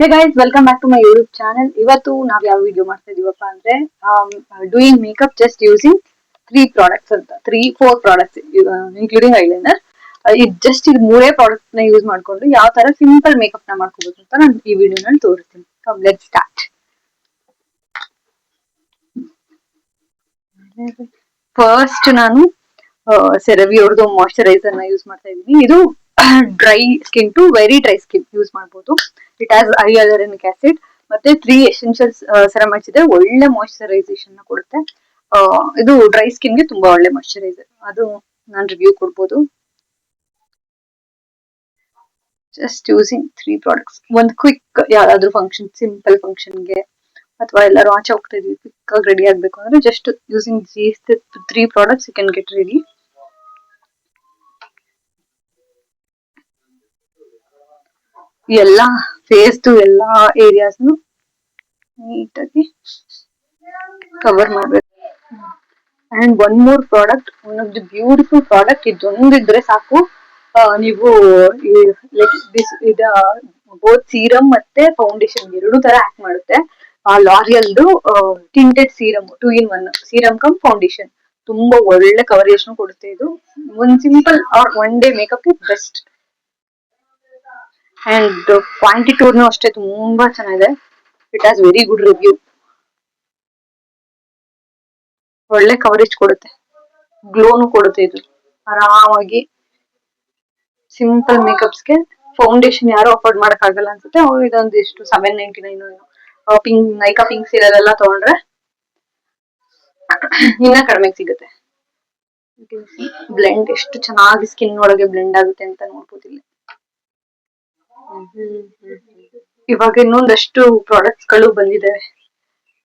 Hey guys, welcome back to my YouTube channel. ಇವತ್ತು ನಾವ್ ಯಾವ ವಿಡಿಯೋ ಮಾಡ್ತಾ ಇದೀವಪ್ಪ ಅಂದ್ರೆ doing makeup just using three products ಅಂತ, 3-4 ಪ್ರಾಡಕ್ಟ್ಸ್ ಇನ್ಕ್ಲೂಡಿಂಗ್ ಐಲೈನರ್. ಇದು ಮೂರೇ ಪ್ರಾಡಕ್ಟ್ ನ ಯೂಸ್ ಮಾಡ್ಕೊಂಡು ಯಾವ ತರ ಸಿಂಪಲ್ ಮೇಕಪ್ ನ ಮಾಡ್ಕೋಬಹುದು ಅಂತ ನಾನು ಈ ವಿಡಿಯೋನಲ್ಲಿ ತೋರಿಸ್ತೀನಿ. Come let's start. ಫಸ್ಟ್ ನಾನು ಸೆರವಿ ಅವ್ರದ್ದು ಮಾಯಶ್ಚರೈಸರ್ ನ ಯೂಸ್ ಮಾಡ್ತಾ ಇದೀನಿ. ಇದು dry skin to very dry skin use ಮಾಡಬಹುದು. ಇಟ್ ಹ್ಯಾಸ್ ಹೈಅಲುರಾನಿಕ್ ಆಸಿಡ್ ಮತ್ತೆ 3 ಎಸೆನ್ಷಿಯಲ್ ಸೆರಮೈಡ್ಸ್ ಇದೆ. ಒಳ್ಳೆ ಮಾಯಶ್ಚರೈಸೇಷನ್ ಕೊಡುತ್ತೆ. ಇದು ಡ್ರೈ ಸ್ಕಿನ್ ಗೆ ತುಂಬಾ ಒಳ್ಳೆ ಮಾಯಶ್ಚರೈಸರ್. ಅದು ನಾನು ರಿವ್ಯೂ ಕೊಡ್ಬೋದು. Just using 3 products. ಒಂದು ಕ್ವಿಕ್ ಯಾವ್ದಾದ್ರು ಫಂಕ್ಷನ್, ಸಿಂಪಲ್ ಫಂಕ್ಷನ್ಗೆ ಅಥವಾ ಎಲ್ಲರೂ ಆಚೆ ಹೋಗ್ತಾ ಇದೀವಿ, ಕ್ವಿಕ್ ಆಗಿ ರೆಡಿ ಆಗ್ಬೇಕು ಅಂದ್ರೆ just using these 3 products you can get ready. ಎಲ್ಲಾ ಫೇಸ್ ಎಲ್ಲಾ ಏರಿಯಾಸ್ ನೀಟಾಗಿ ಕವರ್ ಮಾಡ್ಬೇಕು. And one more product, one of the beautiful product. ಇದೊಂದಿದ್ರೆ ಸಾಕು. ನೀವು ಬೋತ್ ಸೀರಮ್ ಮತ್ತೆ ಫೌಂಡೇಶನ್ ಎರಡು ತರ ಆಕ್ಟ್ ಮಾಡುತ್ತೆ. ಲಾರಿಯಲ್ದು tinted serum 2-in-1 serum cum foundation ತುಂಬಾ ಒಳ್ಳೆ ಕವರೇಜ್ ಕೊಡುತ್ತೆ. ಇದು ಒಂದ್ simple one day makeup best. And ಕ್ವಾಂಟಿಟೂರ್ನು ಅಷ್ಟೇ ತುಂಬಾ ಚೆನ್ನಾಗಿದೆ. It has very good review. ಒಳ್ಳೆ ಕವರೇಜ್ ಕೊಡುತ್ತೆ, ಗ್ಲೋನು ಕೊಡುತ್ತೆ. ಇದು ಆರಾಮಾಗಿ ಸಿಂಪಲ್ ಮೇಕಪ್ಸ್ಗೆ ಫೌಂಡೇಶನ್ ಯಾರು ಅಫೋರ್ಡ್ ಮಾಡಕ್ ಆಗಲ್ಲ ಅನ್ಸುತ್ತೆ ಅವ್ರು ಇದೊಂದು ಎಷ್ಟು 799 ಪಿಂಕ್ ನೈಕಾ ಪಿಂಕ್ ಸೀರೆಲ್ಲ ತಗೊಂಡ್ರೆ ಇನ್ನ ಕಡಿಮೆ ಸಿಗುತ್ತೆ. ಬ್ಲೆಂಡ್ ಎಷ್ಟು ಚೆನ್ನಾಗಿ ಸ್ಕಿನ್ ಒಳಗೆ ಬ್ಲೆಂಡ್ ಆಗುತ್ತೆ ಅಂತ ನೋಡ್ಬೋದು ಇಲ್ಲಿ. ಇವಾಗ ಇನ್ನೊಂದಷ್ಟು ಪ್ರಾಡಕ್ಟ್ಸ್ ಗಳು ಬಂದಿದ್ದಾವೆ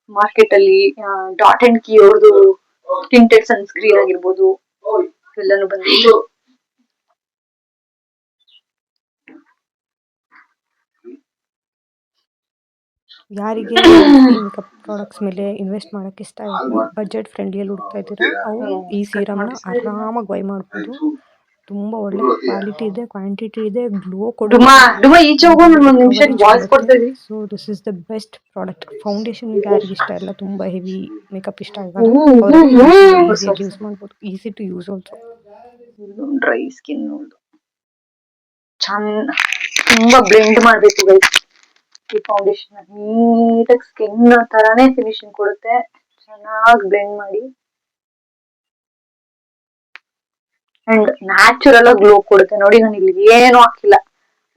ಮಾರ್ಕೆಟ್ ಅಲ್ಲಿ. ಡಾಟ್ ಅಂಡ್ ಕೀ ಅವ್ರದ್ದು ಟಿಂಟೆಡ್ ಸನ್ಸ್ಕ್ರೀನ್ ಆಗಿರ್ಬೋದು, ಎಲ್ಲಾನು ಬಂದಿದೆ. ಯಾರಿಗೆ ಲಕ್ಸುರಿ ಮೇಕಪ್ ಪ್ರಾಡಕ್ಟ್ಸ್ ಮೇಲೆ ಇನ್ವೆಸ್ಟ್ ಮಾಡಕ್ಕೆ ಇಷ್ಟ ಇರುತ್ತೆ, ಬಜೆಟ್ ಫ್ರೆಂಡ್ಲಿಯಲ್ಲಿ ಹುಡುಕ್ತಾ ಇದ್ದೀರಾ, ಅವರು ಈ ಸೀರಮ್ನ ಆರಾಮಾಗಿ ಬೈ ಮಾಡ್ಬೋದು. ತುಂಬಾ ಒಳ್ಳೆ ಕ್ವಾಲಿಟಿ ಇದೆ, ಕ್ವಾಂಟಿಟಿ ಇದೆ, ಗ್ಲೋ ಕವರೇಜ್ ಕೊಡುತ್ತೆ. So this is the best product. Foundation ಯಾರಿಗೆ ಇಷ್ಟ ಇಲ್ಲ, ತುಂಬಾ ಹೆವಿ ಮೇಕಪ್ ಇಷ್ಟ ಆಗಲ್ಲ, ಅವರೆಲ್ಲ ಈಸಿಯಾಗಿ ಯೂಸ್ ಮಾಡ್ಬೋದು. Easy to use also. Dry skin ಚಂದ ತುಂಬಾ ಬ್ಲೆಂಡ್ ಮಾಡ್ಬೇಕು ಗೈಸ್. ಈ ಫೌಂಡೇಶನ್ ನೀಟಾಗಿ ಸ್ಕಿನ್ ತರಾನೇ ಫಿನಿಶಿಂಗ್ ಕೊಡುತ್ತೆ. ಚೆನ್ನಾಗಿ ಬ್ಲೆಂಡ್ ಮಾಡಿ ಅಂಡ್ ನ್ಯಾಚುರಲ್ ಆಗಿ ಗ್ಲೋ ಕೊಡುತ್ತೆ. ನೋಡಿ, ನಾನು ಇಲ್ಲಿ ಏನು ಹಾಕಿಲ್ಲ,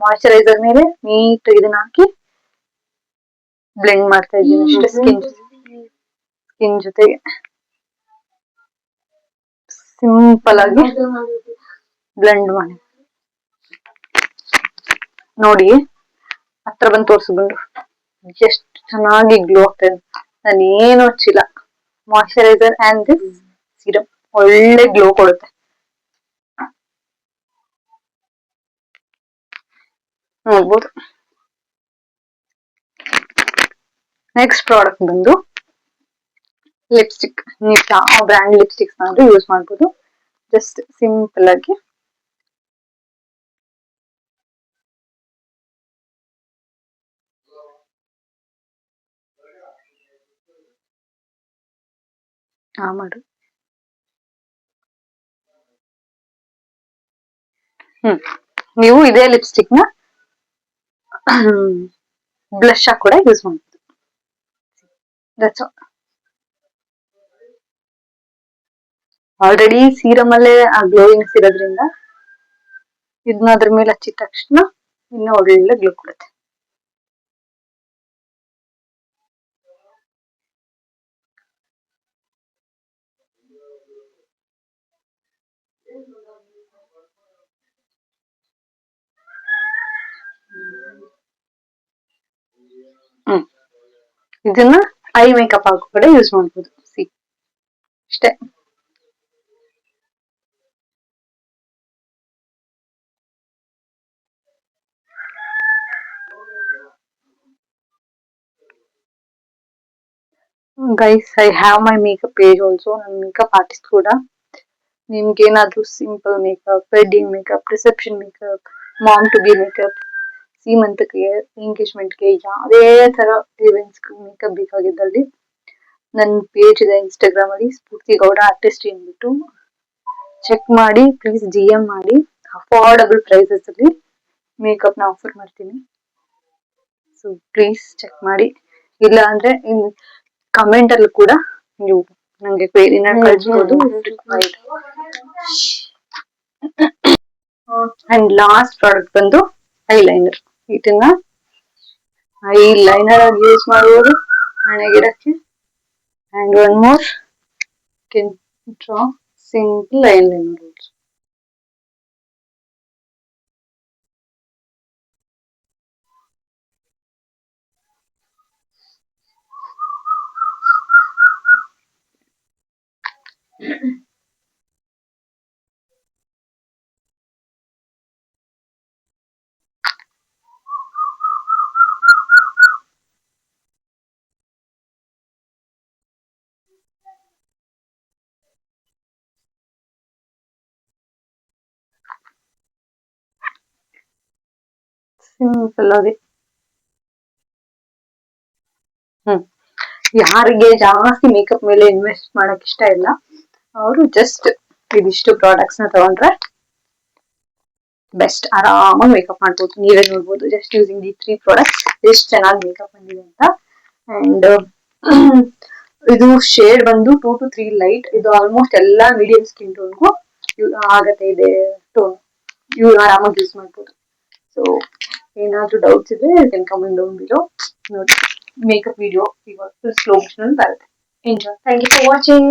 ಮಾಯಶ್ಚರೈಸರ್ ಮೇಲೆ ನೀಟ್ ಇದನ್ನ ಹಾಕಿ ಬ್ಲೆಂಡ್ ಮಾಡ್ತಾ ಇದ್ದೀನಿ ಅಷ್ಟೇ. ಸ್ಕಿನ್ ಜೊತೆಗೆ ಸಿಂಪಲ್ ಆಗಿ ಬ್ಲೆಂಡ್ ಮಾಡಿ ನೋಡಿ. ಹತ್ರ ಬಂದು ತೋರ್ಸ್ಕೊಂಡು ಎಷ್ಟು ಚೆನ್ನಾಗಿ ಗ್ಲೋ ಆಗ್ತಾ ಇದೆ. ನಾನು ಏನು ಹಚ್ಚಿಲ್ಲ, ಮಾಯಶ್ಚರೈಸರ್ ಅಂಡ್ ದಿಸ್ ಸೀರಮ್ ಒಳ್ಳೆ ಗ್ಲೋ ಕೊಡುತ್ತೆ. ನೋಡ್ಬೋದು. ನೆಕ್ಸ್ಟ್ ಪ್ರಾಡಕ್ಟ್ ಬಂದು ಲಿಪ್ಸ್ಟಿಕ್. ನೀವು ಯಾವ ಬ್ರ್ಯಾಂಡ್ ಲಿಪ್ಸ್ಟಿಕ್ಸ್ ಆದ್ರೂ ಯೂಸ್ ಮಾಡ್ಬೋದು. ಜಸ್ಟ್ ಸಿಂಪಲ್ ಆಗಿ ಮಾಡು. ನೀವು ಇದೇ ಲಿಪ್ಸ್ಟಿಕ್ ನ ಬ್ಲಶ್ ಆಗಿ ಕೂಡ ಯೂಸ್ ಮಾಡ್ಬೋದು. That's all. ಆಲ್ರೆಡಿ ಸೀರಮ್ ಅಲ್ಲೇ ಆ ಗ್ಲೋಯಿಂಗ್ಸ್ ಇರೋದ್ರಿಂದ ಇದನ್ನ ಅದ್ರ ಮೇಲೆ ಹಚ್ಚಿದ ತಕ್ಷಣ ಇನ್ನ ಒಳ್ಳೆ ಗ್ಲೋ ಕೊಡುತ್ತೆ. ಇದನ್ನ ಐ ಮೇಕಪ್ ಆಗೋ ಕಡೆ ಯೂಸ್ ಮಾಡ್ಬೋದು. ಸಿ ಅಷ್ಟೇ. Guys, I have my makeup page also. ನನ್ನ ಮೇಕಪ್ ಆರ್ಟಿಸ್ಟ್ ಕೂಡ. ನಿಮ್ಗೆ ಏನಾದ್ರೂ simple makeup, wedding makeup, reception makeup, mom to be makeup, ಸೀಮಂತಕ್ಕೆ, ಎಂಗೇಜ್ಮೆಂಟ್ಗೆ, ಯಾವುದೇ ತರ ಇವೆಂಟ್ಸ್ ಮೇಕಪ್ ಬೇಕಾಗಿದ್ದಲ್ಲಿ ನನ್ನ ಪೇಜ್ ಇದೆ ಇನ್ಸ್ಟಾಗ್ರಾಮ್ ಅಲ್ಲಿ, ಸ್ಫೂರ್ತಿ ಗೌಡ ಆರ್ಟಿಸ್ಟ್ ಅಂದ್ಬಿಟ್ಟು ಚೆಕ್ ಮಾಡಿ. ಪ್ಲೀಸ್ DM ಮಾಡಿ. ಅಫೋರ್ಡಬಲ್ ಪ್ರೈಸಸ್ ಅಲ್ಲಿ ಮೇಕಪ್ ನ ಆಫರ್ ಮಾಡ್ತೀನಿ. ಸೊ ಪ್ಲೀಸ್ ಚೆಕ್ ಮಾಡಿ. ಇಲ್ಲ ಅಂದ್ರೆ ಕಮೆಂಟ್ ಅಲ್ಲಿ ಕೂಡ ನೀವು ನಂಗೆ ಕ್ವೇರಿನ ಕಳಿಸ್ಬೋದು. ಅಂಡ್ ಲಾಸ್ಟ್ ಪ್ರಾಡಕ್ಟ್ ಬಂದು ಐಲೈನರ್. ಇದನ್ನ ಐಲೈನರ್ ಆಗಿ ಯೂಸ್ ಮಾಡುವುದು ಹಣೆಗಿಡಕ್ಕೆ. And one more, can draw single eyeliner also. Simple ಆಗಿ. ಯಾರಿಗೆ ಜಾಸ್ತಿ ಮೇಕಪ್ ಮೇಲೆ ಇನ್ವೆಸ್ಟ್ ಮಾಡಕ್ ಇಷ್ಟ ಇಲ್ಲ, ಅವರು ಜಸ್ಟ್ ಇದಿಷ್ಟು ಪ್ರಾಡಕ್ಟ್ಸ್ ನ ತಗೊಂಡ್ರೆ ಬೆಸ್ಟ್. ಆರಾಮಾಗಿ ಮೇಕಪ್ ಮಾಡ್ಬೋದು. ನೀವೇ ನೋಡ್ಬೋದು ಜಸ್ಟ್ ಯೂಸಿಂಗ್ ದಿ 3 ಪ್ರಾಡಕ್ಟ್ಸ್ ಎಷ್ಟು ಚೆನ್ನಾಗಿ ಮೇಕಪ್ ಬಂದಿದೆ ಅಂತ. ಅಂಡ್ ಇದು ಶೇಡ್ ಬಂದು 2 to 3 ಲೈಟ್. ಇದು ಆಲ್ಮೋಸ್ಟ್ ಎಲ್ಲಾ ಮೀಡಿಯಂ ಸ್ಕಿನ್ ಟೋನ್ಗೂ ಆಗತ್ತೆ ಇದೆ ಟೋನ್. ಇವ್ರು ಆರಾಮಾಗಿ ಯೂಸ್ ಮಾಡ್ಬೋದು. ಸೊ ಏನಾದ್ರೂ ಡೌಟ್ಸ್ ಇದ್ರೆ ಕಮೆಂಟ್ ಡೌನ್ ಬಿಲೋ. ನೋಡಿ, ಮೇಕಪ್ ವಿಡಿಯೋ ಇವತ್ತು ಸ್ಲೋ ಮೋಷನ್ ಬರುತ್ತೆ. Enjoy. Thank you for watching.